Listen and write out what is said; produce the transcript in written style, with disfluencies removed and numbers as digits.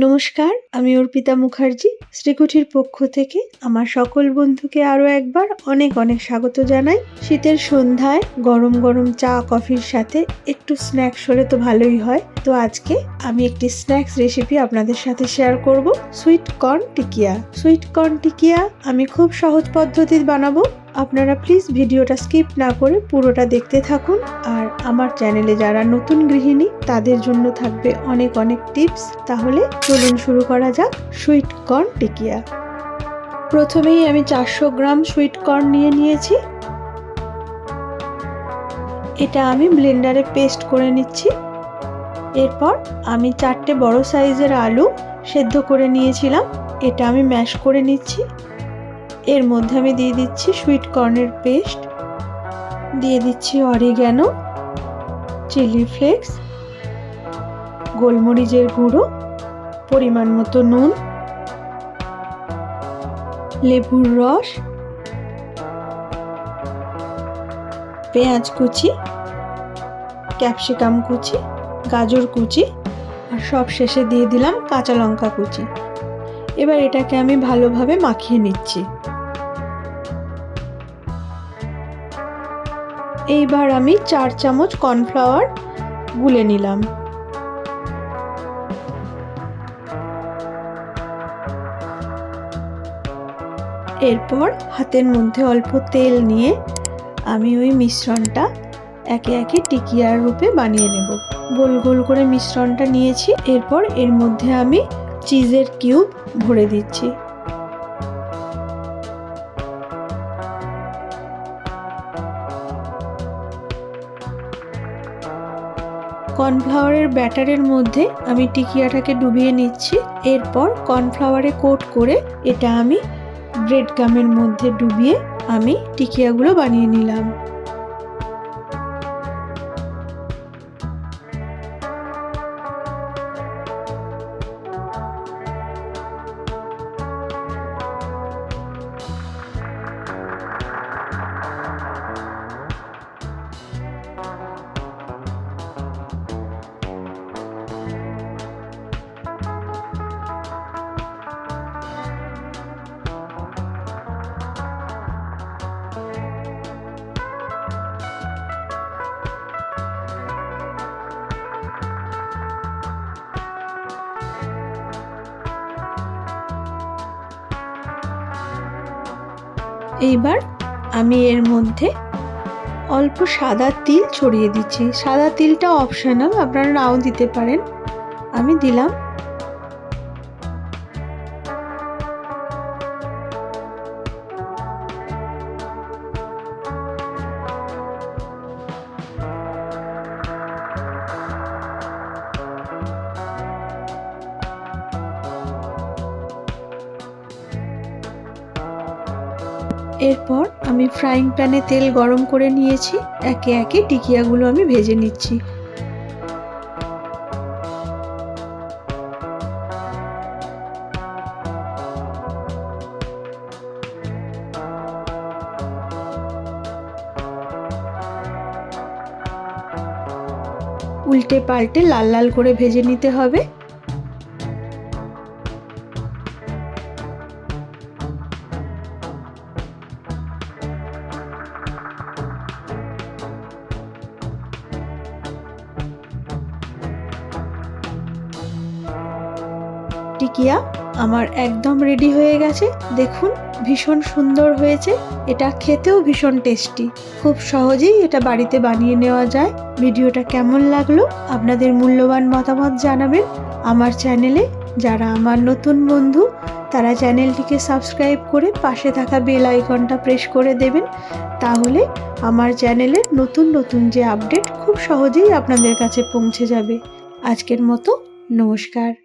নমস্কার, আমি অর্পিতা মুখার্জি। শ্রীকুঠির পক্ষ থেকে আমার সকল বন্ধুকে আরও একবার অনেক অনেক স্বাগত জানাই। শীতের সন্ধ্যায় গরম গরম চা কফির সাথে একটু স্ন্যাক্স হলে তো ভালোই হয়। তো আজকে আমি একটি স্ন্যাক্স রেসিপি আপনাদের সাথে শেয়ার করব, সুইট কর্ন টিকিয়া। সুইট কর্ন টিকিয়া আমি খুব সহজ পদ্ধতিতে বানাবো। আপনারা প্লিজ ভিডিওটা স্কিপ না করে পুরোটা দেখতে থাকুন। আর আমার চ্যানেলে যারা নতুন গৃহিণী তাদের জন্য থাকবে অনেক অনেক টিপস। তাহলে চলুন শুরু করা যাক সুইট কর্ন টিকিয়া। প্রথমেই আমি 400 গ্রাম সুইট কর্ন নিয়েছি। এটা আমি ব্লেন্ডারে পেস্ট করে নিচ্ছি। এরপর আমি 4টে বড় সাইজের আলু সেদ্ধ করে নিয়েছিলাম, এটা আমি ম্যাশ করে নিচ্ছি। এর মধ্যে আমি দিয়ে দিচ্ছি সুইট কর্নের পেস্ট, দিয়ে দিচ্ছি অরিগ্যানো, চিলি ফ্লেক্স, গোলমরিচের গুঁড়ো, পরিমাণ মতো নুন, লেবুর রস, পেঁয়াজ কুচি, ক্যাপসিকাম কুচি, গাজর কুচি, আর সব শেষে দিয়ে দিলাম কাঁচা লঙ্কা কুচি। এবার এটাকে আমি ভালোভাবে মাখিয়ে নিচ্ছি। এইবার আমি 4 চামচ কর্নফ্লাওয়ার গুলে নিলাম। এরপর হাতের মধ্যে অল্প তেল নিয়ে আমি ওই মিশ্রণটা একে একে টিকিয়ার রূপে বানিয়ে নেব। গোল গোল করে মিশ্রণটা নিয়েছি। এরপর এর মধ্যে আমি চিজের কিউব ভরে দিচ্ছি। কর্নফ্লাওয়ারের ব্যাটারের মধ্যে আমি টিকিয়াটাকে ডুবিয়ে নিচ্ছি। এরপর কর্নফ্লাওয়ারে কোট করে এটা আমি ব্রেড গামের মধ্যে ডুবিয়ে আমি টিকিয়াগুলো বানিয়ে নিলাম। এইবার আমি এর মধ্যে অল্প সাদা তিল ছড়িয়ে দিচ্ছি। সাদা তিলটা অপশনাল, আপনারা নাও দিতে পারেন, আমি দিলাম। এরপর আমি ফ্রাইং প্যানে তেল গরম করে নিয়েছি। একে একে টিকিয়াগুলো আমি ভেজে নিচ্ছি। উল্টে পাল্টে লাল লাল করে ভেজে নিতে হবে। টিকিয়া আমার একদম রেডি হয়ে গেছে। দেখুন ভীষণ সুন্দর হয়েছে। এটা খেতেও ভীষণ টেস্টি। খুব সহজেই এটা বাড়িতে বানিয়ে নেওয়া যায়। ভিডিওটা কেমন লাগলো আপনাদের মূল্যবান মতামত জানাবেন। আমার চ্যানেলে যারা আমার নতুন বন্ধু তারা চ্যানেলটিকে সাবস্ক্রাইব করে পাশে থাকা বেল আইকনটা প্রেস করে দেবেন। তাহলে আমার চ্যানেলের নতুন নতুন যে আপডেট খুব সহজেই আপনাদের কাছে পৌঁছে যাবে। আজকের মতো নমস্কার।